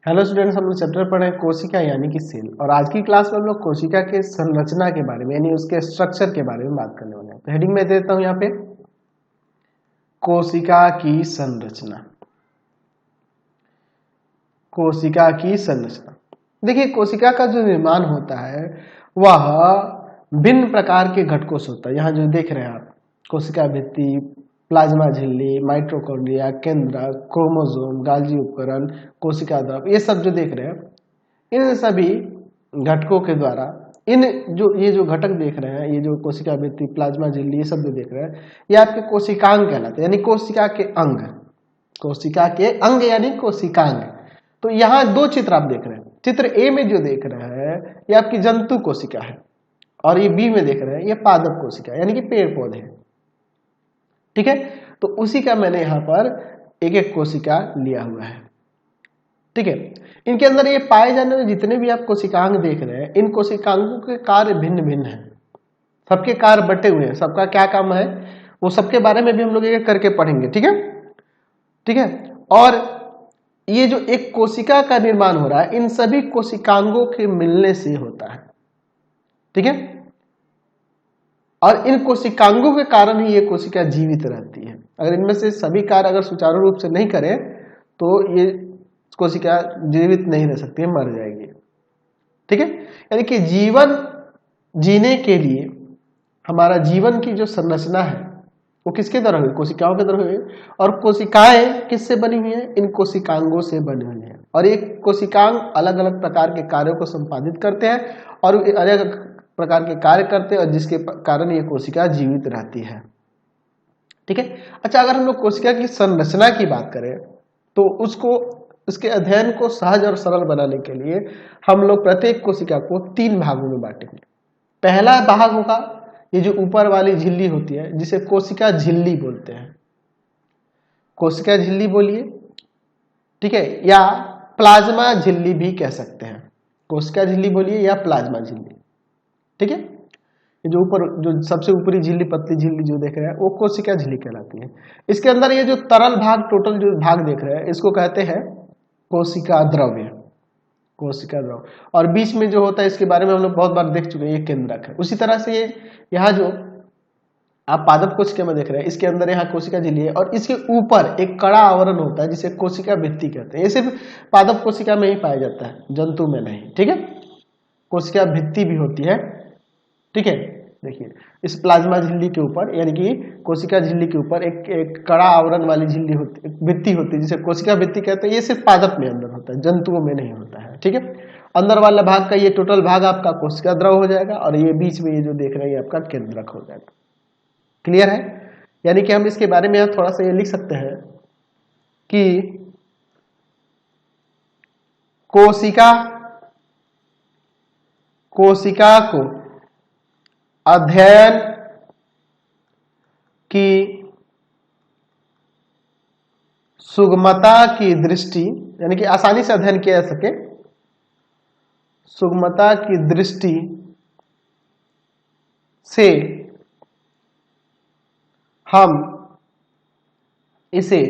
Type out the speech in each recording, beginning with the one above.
Hello students, हम लोग chapter पढ़े कोशिका यानी कि सेल। और आज की क्लास में हम लोग कोशिका के संरचना के बारे में यानी उसके स्ट्रक्चर के बारे में बात करने वाले हैं। तो हेडिंग में देता हूं यहाँ पे कोशिका की संरचना। कोशिका की संरचना, देखिए कोशिका का जो निर्माण होता है वह भिन्न प्रकार के घटकों से होता है। यहाँ जो देख रहे हैं आप, कोशिका भित्ति, प्लाज्मा झिल्ली, माइटोकॉन्ड्रिया, केंद्रक, क्रोमोसोम, गाल्जी उपकरण, कोशिका द्रव, ये सब जो देख रहे हैं, इन सभी घटकों के द्वारा ये जो घटक देख रहे हैं, ये जो कोशिका भित्ति, प्लाज्मा झिल्ली, ये सब जो देख रहे हैं, ये आपके कोशिकांग कहलाते हैं, यानी कोशिका के अंग। कोशिका के अंग यानी कोशिकांग। तो यहाँ दो चित्र आप देख रहे हैं। चित्र ए में जो देख रहे हैं ये आपकी जंतु कोशिका है, और ये बी में देख रहे हैं ये पादप कोशिका यानी कि पेड़ पौधे। ठीक है, तो उसी का मैंने यहाँ पर एक एक कोशिका लिया हुआ है। ठीक है, इनके अंदर ये पाए जाने वाले जितने भी आप कोशिकांग देख रहे हैं, इन कोशिकांगों के कार्य भिन्न भिन्न हैं। सबके कार्य बटे हुए हैं, सबका क्या काम है वो सबके बारे में भी हम लोग एक करके पढ़ेंगे। ठीक है, ठीक है। और ये जो एक कोशिका का निर्माण हो रहा है, इन सभी कोशिकांगों के मिलने से होता है। ठीक है, और इन कोशिकांगों के कारण ही ये कोशिका जीवित रहती है। अगर इनमें से सभी कार्य अगर सुचारू रूप से नहीं करें तो ये कोशिका जीवित नहीं रह सकती है, मर जाएगी। ठीक है, यानी कि जीवन जीने के लिए हमारा जीवन की जो संरचना है वो किसके द्वारा हुई? कोशिकाओं के द्वारा हुई। और कोशिकाएं किससे बनी हुई है? इन कोशिकांगों से बनी हुई है। और ये कोशिकांग अलग अलग प्रकार के कार्यों को संपादित करते हैं और अलग प्रकार के कार्य करते हैं, और जिसके कारण ये कोशिका जीवित रहती है। ठीक है, अच्छा, अगर हम लोग कोशिका की संरचना की बात करें तो उसके अध्ययन को सहज और सरल बनाने के लिए हम लोग प्रत्येक कोशिका को 3 भागों में बांटेंगे। पहला भाग होगा ये जो ऊपर वाली झिल्ली होती है, जिसे कोशिका झिल्ली बोलते हैं। कोशिका झिल्ली बोलिए, ठीक है, या प्लाज्मा झिल्ली भी कह सकते हैं। कोशिका झिल्ली बोलिए या प्लाज्मा झिल्ली। ठीक है, जो ऊपर जो सबसे ऊपरी झिल्ली, पतली झिल्ली जो देख रहे हैं वो कोशिका झिल्ली कहलाती है। इसके अंदर ये जो तरल भाग, टोटल जो भाग देख रहे हैं, इसको कहते हैं कोशिका द्रव्य। कोशिका द्रव। और बीच में जो होता है इसके बारे में हम लोग बहुत बार देख चुके हैं, ये केंद्रक है। उसी तरह से ये यहाँ जो आप पादप कोशिका में देख रहे हैं, इसके अंदर यहाँ कोशिका झिल्ली है, और इसके ऊपर एक कड़ा आवरण होता है जिसे कोशिका भित्ति कहते हैं। ये सिर्फ पादप कोशिका में ही पाया जाता है, जंतु में नहीं। ठीक है, कोशिका भित्ति भी होती है। ठीक है, देखिए इस प्लाज्मा झिल्ली के ऊपर यानी कि कोशिका झिल्ली के ऊपर एक कड़ा आवरण वाली झिल्ली होती, भित्ति होती है जिसे कोशिका भित्ति कहते हैं। ये सिर्फ पादप में अंदर होता है, जंतुओं में नहीं होता है। ठीक है, अंदर वाला भाग का ये टोटल भाग आपका कोशिका द्रव हो जाएगा, और ये बीच में ये जो देख रहे हैं ये आपका केंद्रक हो जाएगा। क्लियर है? यानी कि हम इसके बारे में थोड़ा सा ये लिख सकते हैं कि कोशिका को अध्ययन की सुगमता की दृष्टि, यानी कि आसानी से अध्ययन किया जा सके, सुगमता की दृष्टि से हम इसे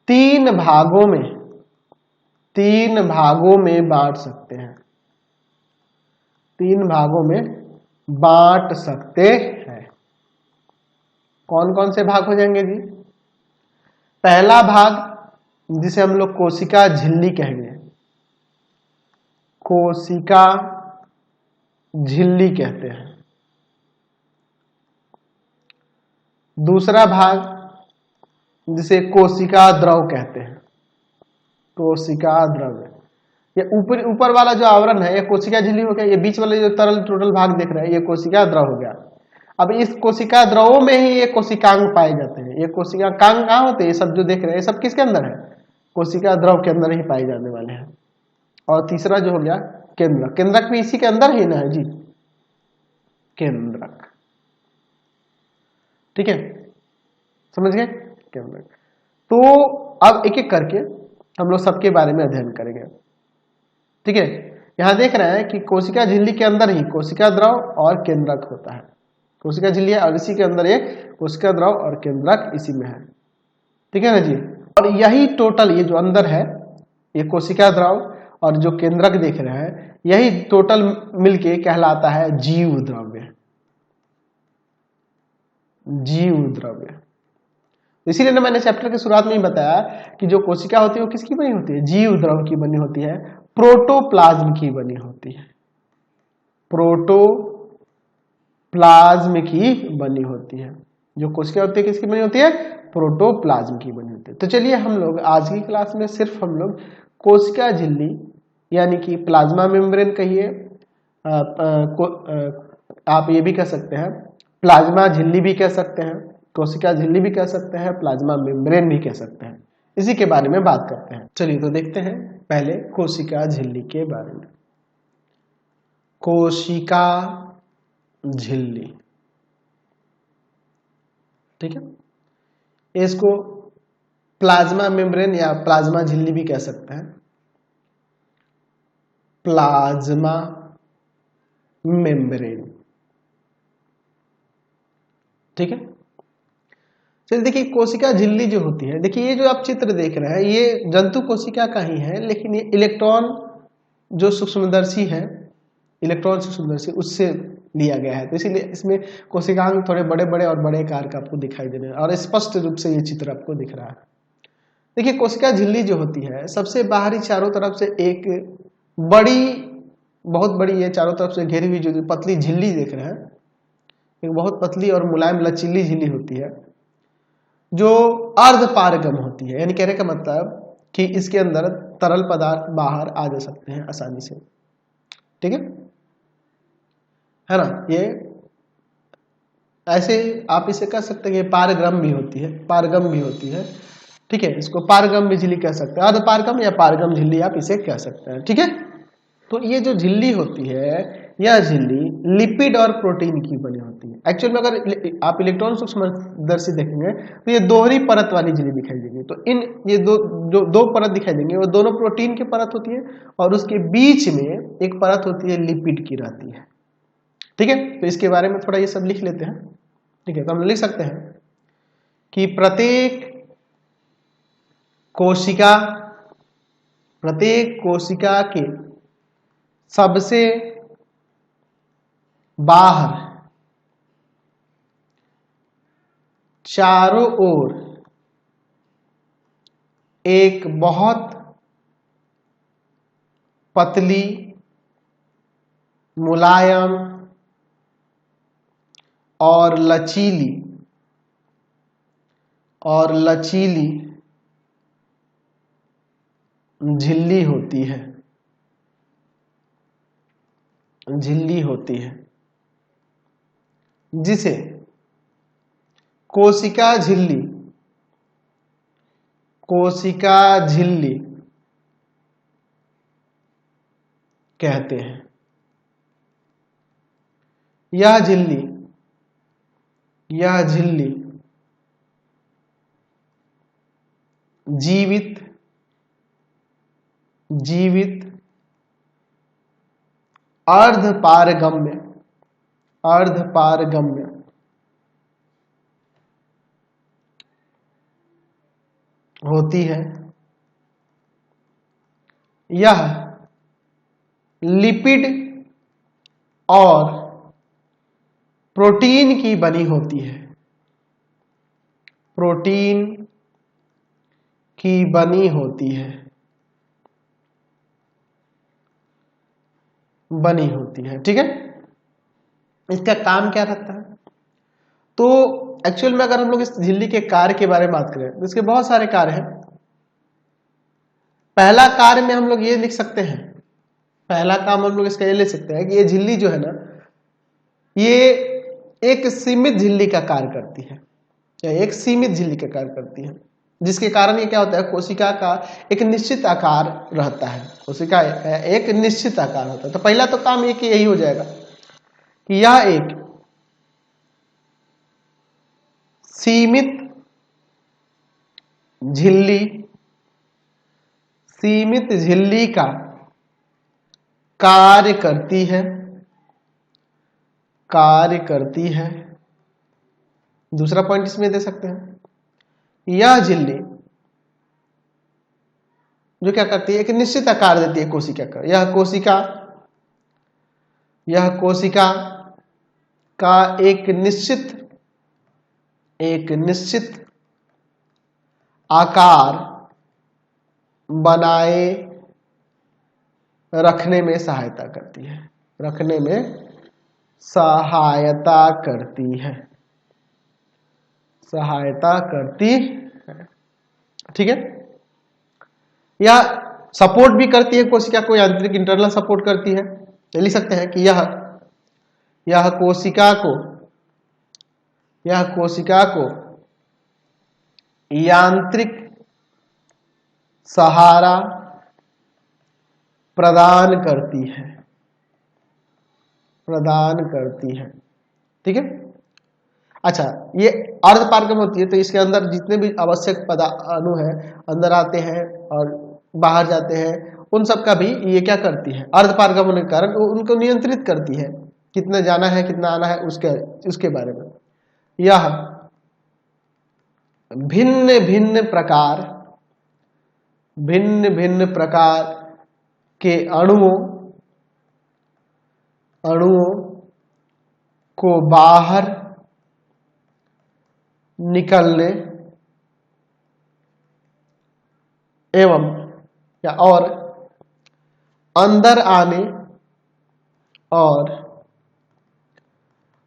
3 भागों में बांट सकते हैं। 3 भागों में बांट सकते हैं। कौन कौन से भाग हो जाएंगे जी? पहला भाग जिसे हम लोग कोशिका झिल्ली कहेंगे, कोशिका झिल्ली कहते हैं। दूसरा भाग जिसे कोशिका द्रव कहते हैं, कोशिका द्रव। ये ऊपर वाला जो आवरण है ये कोशिका झिल्ली हो गया, ये बीच वाले जो तरल टोटल भाग देख रहे हैं ये कोशिका द्रव हो गया। अब इस कोशिका द्रवों में ही ये कोशिकांग पाए जाते हैं। ये कोशिकांग कहाँ होते हैं? ये सब जो देख रहे हैं ये सब किसके अंदर है? कोशिका द्रव के अंदर ही पाए जाने वाले हैं। और तीसरा जो हो गया केंद्रक। केंद्रक भी इसी के अंदर ही ना है जी, केंद्रक। ठीक है, समझ गए? केंद्रक। तो अब एक एक करके हम लोग सबके बारे में अध्ययन करेंगे। ठीक है, यहां देख रहे हैं कि कोशिका झिल्ली के अंदर ही कोशिका द्रव और केंद्रक होता है। कोशिका झिल्ली है और इसी के अंदर एक कोशिका द्रव और केंद्रक इसी में है। ठीक है ना जी? और यही टोटल ये जो अंदर है ये कोशिका द्रव और जो केंद्रक देख रहे हैं, यही टोटल मिलके कहलाता है जीव द्रव्य। जीव द्रव्य। इसीलिए ना मैंने चैप्टर के शुरुआत में ही बताया कि जो कोशिका होती है वो किसकी बनी होती है? जीव द्रव की बनी होती है, प्रोटोप्लाज्म की बनी होती है, प्रोटोप्लाज्म की बनी होती है। जो कोशिका होती है किसकी बनी होती है? प्रोटोप्लाज्म की बनी होती है। तो चलिए हम लोग आज की क्लास में सिर्फ हम लोग कोशिका झिल्ली यानी कि प्लाज्मा मेम्ब्रेन कहिए, आप ये भी कह सकते हैं प्लाज्मा झिल्ली भी कह सकते हैं, कोशिका झिल्ली भी कह सकते हैं, प्लाज्मा मेम्ब्रेन भी कह सकते हैं। इसी के बारे में बात करते हैं। चलिए तो देखते हैं पहले कोशिका झिल्ली के बारे में। कोशिका झिल्ली, ठीक है, इसको प्लाज्मा मेम्ब्रेन या प्लाज्मा झिल्ली भी कह सकते हैं। प्लाज्मा मेम्ब्रेन, ठीक है। चलिए देखिए कोशिका झिल्ली जो होती है, देखिए ये जो आप चित्र देख रहे हैं ये जंतु कोशिका का ही है, लेकिन ये इलेक्ट्रॉन जो सूक्ष्मदर्शी है, इलेक्ट्रॉन सूक्ष्मदर्शी उससे लिया गया है, तो इसीलिए इसमें कोशिकांग थोड़े बड़े बड़े और बड़े आकार का आपको दिखाई दे रहे हैं और स्पष्ट रूप से ये चित्र आपको दिख रहा है। देखिए कोशिका झिल्ली जो होती है सबसे बाहरी चारों तरफ से एक बड़ी, बहुत बड़ी, ये चारों तरफ से घेरी हुई जो पतली झिल्ली देख रहे हैं, एक बहुत पतली और मुलायम लचीली झिल्ली होती है जो अर्धपारगम होती है, यानी कहने का मतलब कि इसके अंदर तरल पदार्थ बाहर आ जा सकते हैं आसानी से, ठीक है ना। ये ऐसे आप इसे कह सकते हैं कि पारगम भी होती है, पारगम भी होती है, ठीक है। इसको पारगम भी झिल्ली कह सकते हैं, अर्धपारगम या पारगम झिल्ली आप इसे कह सकते हैं, ठीक है। तो ये जो झिल्ली होती है, यह झिल्ली लिपिड और प्रोटीन की बनी होती है। एक्चुअल में अगर आप इलेक्ट्रॉन सूक्ष्मदर्शी देखेंगे तो ये दोहरी परत वाली झिल्ली दिखाई देगी। तो इन ये दो परत दिखाई देंगे, वो दोनों प्रोटीन की परत होती है और उसके बीच में एक परत होती है लिपिड की रहती है, ठीक है। तो इसके बारे में थोड़ा ये सब लिख लेते हैं, ठीक है। तो हम लिख सकते हैं कि प्रत्येक कोशिका के सबसे बाहर चारों ओर एक बहुत पतली, मुलायम और लचीली झिल्ली होती है, जिसे कोशिका झिल्ली कहते हैं। यह झिल्ली जीवित अर्धपारगम्य होती है। यह लिपिड और प्रोटीन की बनी होती है, ठीक है। इसका काम क्या रहता है? तो एक्चुअल में अगर हम लोग इस झिल्ली के कार्य के बारे में बात करें तो इसके बहुत सारे कार्य हैं। पहला कार्य में हम लोग ये लिख सकते हैं, पहला काम हम लोग इसका ये ले सकते हैं कि ये झिल्ली जो है ना, ये एक सीमित झिल्ली का कार्य करती है, जिसके कारण ये क्या होता है, कोशिका का एक निश्चित आकार रहता है, कोशिका एक निश्चित आकार होता है। तो पहला तो काम एक यही हो जाएगा कि यह एक सीमित झिल्ली का कार्य करती है। दूसरा पॉइंट इसमें दे सकते हैं, यह झिल्ली जो क्या करती है, एक निश्चित आकार देती है कोशिका का। यह कोशिका का एक निश्चित आकार बनाए रखने में सहायता करती है, सहायता करती है। ठीक है, यह सपोर्ट भी करती है कोशिका को, यांत्रिक इंटरनल सपोर्ट करती है। तो लिख सकते हैं कि यह कोशिका को यांत्रिक सहारा प्रदान करती है। ठीक है, अच्छा, ये अर्धपारगम होती है तो इसके अंदर जितने भी आवश्यक अणु है अंदर आते हैं और बाहर जाते हैं, उन सब का भी ये क्या करती है, अर्धपारगम होने के कारण उनको नियंत्रित करती है, कितना जाना है कितना आना है उसके बारे में। यह भिन्न भिन्न प्रकार के अणुओं को बाहर निकलने एवं और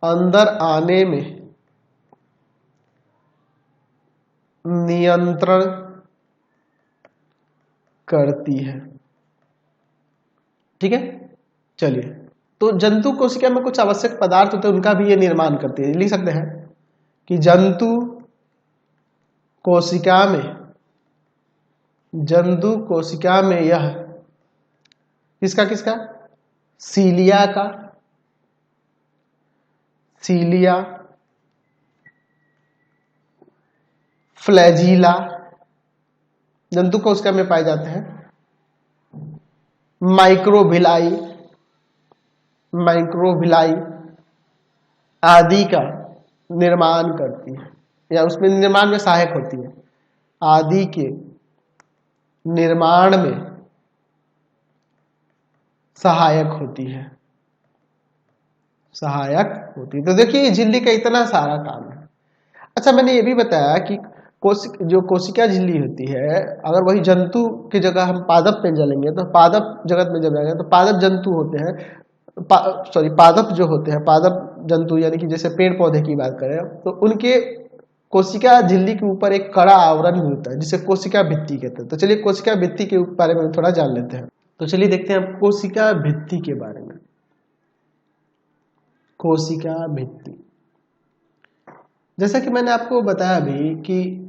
अंदर आने में नियंत्रण करती है। ठीक है, चलिए, तो जंतु कोशिका में कुछ आवश्यक पदार्थ होते हैं, उनका भी ये निर्माण करती है। लिख सकते हैं कि जंतु कोशिका में यह किसका सीलिया फ्लैजिला जंतु कोशिका में पाए जाते हैं। माइक्रोविलाई आदि का निर्माण करती है, या उसमें निर्माण में सहायक होती है, आदि के निर्माण में सहायक होती है। तो देखिए झिल्ली का इतना सारा काम है। अच्छा, मैंने ये भी बताया कि जो कोशिका झिल्ली होती है, अगर वही जंतु की जगह हम पादप में चलेंगे तो पादप जगत में जब जाएंगे तो पादप जंतु होते हैं, पादप जो होते हैं, पादप जंतु यानी कि जैसे पेड़ पौधे की बात करें तो उनके कोशिका झिल्ली के ऊपर एक कड़ा आवरण होता है जिसे कोशिका भित्ति कहते हैं। तो चलिए कोशिका भित्ति के बारे में थोड़ा जान लेते हैं। तो चलिए देखते हैं कोशिका भित्ति के बारे में। कोशिका भित्ति, जैसा कि मैंने आपको बताया अभी कि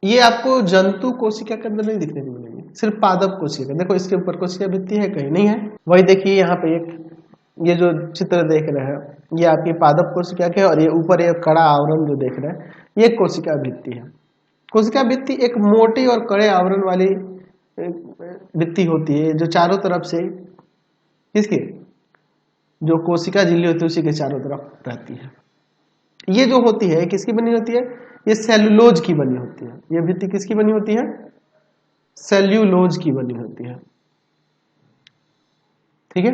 ये आपको जंतु कोशिका के अंदर नहीं दिखने को मिलेगी, सिर्फ पादप कोशिका। देखो इसके ऊपर कोशिका भित्ति है, कहीं नहीं है। वही देखिए यहाँ पे ये जो चित्र देख रहे हैं, ये आपकी पादप कोशिका के, और ये ऊपर एक कड़ा आवरण जो देख रहे हैं ये कोशिका भित्ति है। कोशिका भित्ति एक मोटी और कड़े आवरण वाली भित्ति होती है जो चारों तरफ से किसके, जो कोशिका झिल्ली होती है उसी के चारों तरफ रहती है। ये जो होती है किसकी बनी होती है, ये सेल्यूलोज की बनी होती है। ये भित्ति किसकी बनी होती है, सेल्यूलोज की बनी होती है। ठीक है,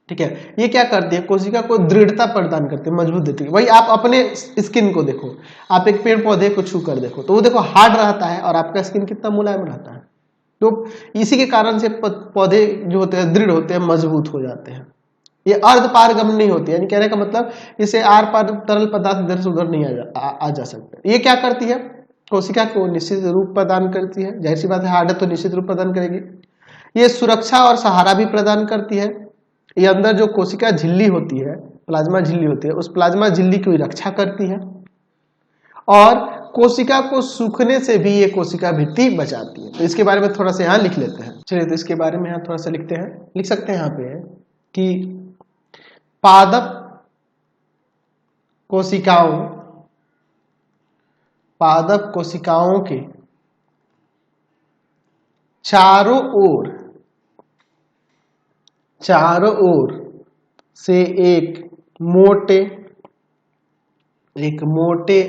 ठीक है। ये क्या करती है, कोशिका को दृढ़ता प्रदान करती है, मजबूत देती है। वही आप अपने स्किन को देखो, आप एक पेड़ पौधे को छू कर देखो तो वो देखो हार्ड रहता है और आपका स्किन कितना मुलायम रहता है। तो इसी के कारण से पौधे जो होते हैं दृढ़ होते हैं, मजबूत हो जाते हैं। ये अर्धपारगमन नहीं होती है, यानी कहने का मतलब इसे आर पार तरल पदार्थ इधर से उधर नहीं आ जा सकते। ये क्या करती है, कोशिका को निश्चित रूप प्रदान करती है। जाहिर सी बात है, हार्ड है तो निश्चित रूप प्रदान करेगी। ये सुरक्षा और सहारा भी प्रदान करती है। ये अंदर जो कोशिका झिल्ली होती है, प्लाज्मा झिल्ली होती है, उस प्लाज्मा झिल्ली की रक्षा करती है और कोशिका को सूखने से भी ये कोशिका भित्ति बचाती है। तो इसके बारे में थोड़ा सा यहाँ लिख लेते हैं। चलिए तो इसके बारे में यहाँ थोड़ा सा लिखते हैं, लिख सकते हैं यहाँ पे कि पादप कोशिकाओं के चारों ओर से एक मोटे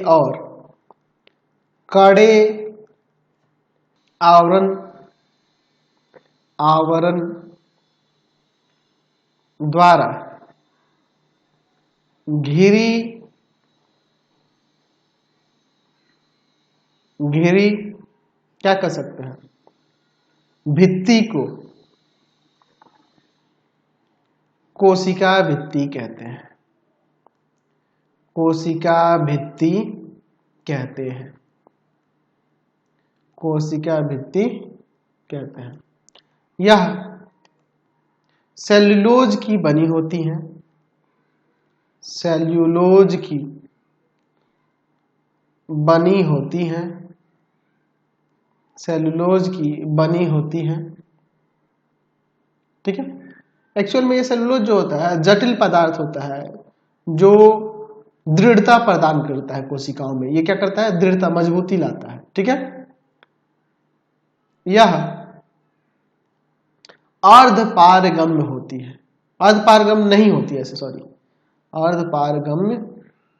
और कड़े आवरण द्वारा घिरी क्या कर सकते हैं, भित्ति को कोशिका भित्ति कहते हैं। कोशिका भित्ति कहते हैं। कोशिका भित्ति कहते हैं। यह सेल्यूलोज की बनी होती है। सेल्यूलोज की बनी होती है। सेल्यूलोज की बनी होती है। ठीक है। एक्चुअल में ये सेल्यूलोज जो होता है जटिल पदार्थ होता है जो दृढ़ता प्रदान करता है कोशिकाओं में। ये क्या करता है, दृढ़ता, मजबूती लाता है। ठीक है। यह अर्धपारगम्य होती है। अर्धपारगम्य नहीं होती है, सॉरी, अर्धपारगम्य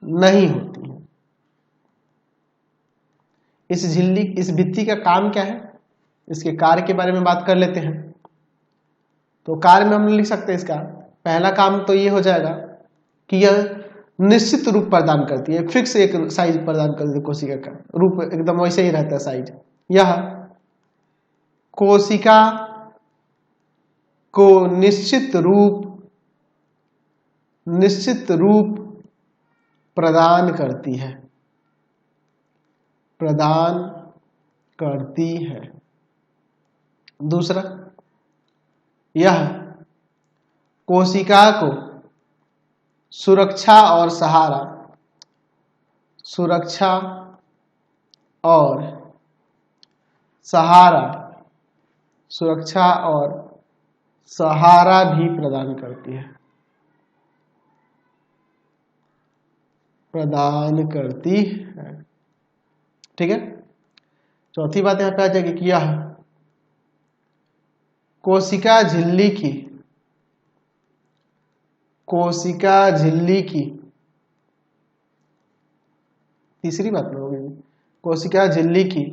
नहीं होती है। इस झिल्ली, इस भित्ति का काम क्या है, इसके कार्य के बारे में बात कर लेते हैं। तो कार्य में हम लिख सकते हैं इसका पहला काम तो ये हो जाएगा कि यह निश्चित रूप प्रदान करती है, फिक्स एक साइज प्रदान करती है। कोशिका का रूप एकदम वैसे ही रहता है साइज। यह कोशिका को निश्चित रूप प्रदान करती है। प्रदान करती है। दूसरा, यह कोशिका को सुरक्षा और सहारा, सुरक्षा और सहारा, सुरक्षा और सहारा भी प्रदान करती है। प्रदान करती है। ठीक है। चौथी बात यहां पे आ जाएगी कि यह कोशिका झिल्ली की तीसरी बात में होगी, कोशिका झिल्ली की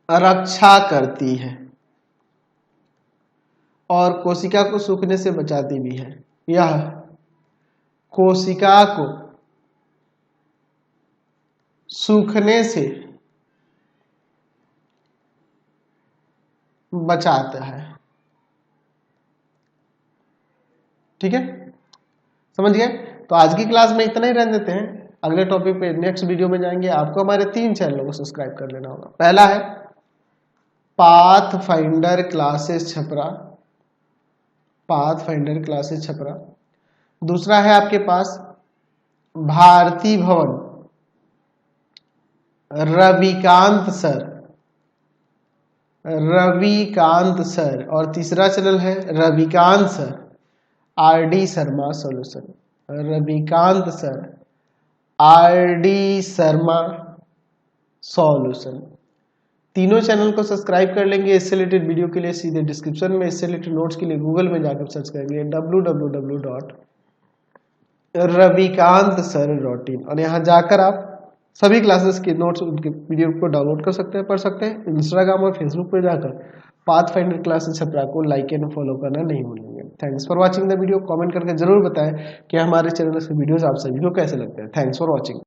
रक्षा करती है और कोशिका को सूखने से बचाती भी है। यह कोशिका को सूखने से बचाता है। ठीक है, समझ गए। तो आज की क्लास में इतना ही रहने देते हैं। अगले टॉपिक पे नेक्स्ट वीडियो में जाएंगे। आपको हमारे 3 चैनलों को सब्सक्राइब कर लेना होगा। पहला है pathfinder classes Chhapra, pathfinder classes Chhapra. दूसरा है आपके पास भारती भवन रविकांत सर। और तीसरा चैनल है Ravikant sir RD Sharma solution. Ravikant sir RD Sharma solution. तीनों चैनल को सब्सक्राइब कर लेंगे। इससे रिलेटेड वीडियो के लिए सीधे डिस्क्रिप्शन में, इससे रिलेटेड नोट्स के लिए गूगल में जाकर सर्च करेंगे www.ravikantsir.in और यहाँ जाकर आप सभी क्लासेस के नोट्स, उनके वीडियो को डाउनलोड कर सकते हैं, पढ़ सकते हैं। इंस्टाग्राम और फेसबुक पर जाकर पाथफाइंडर क्लासेस छपरा को लाइक एंड फॉलो करना नहीं भूलेंगे। Thanks for watching the video. Comment करके जरूर बताएं कि हमारे चैनल से वीडियोस आप सभी को कैसे लगते हैं। Thanks for watching.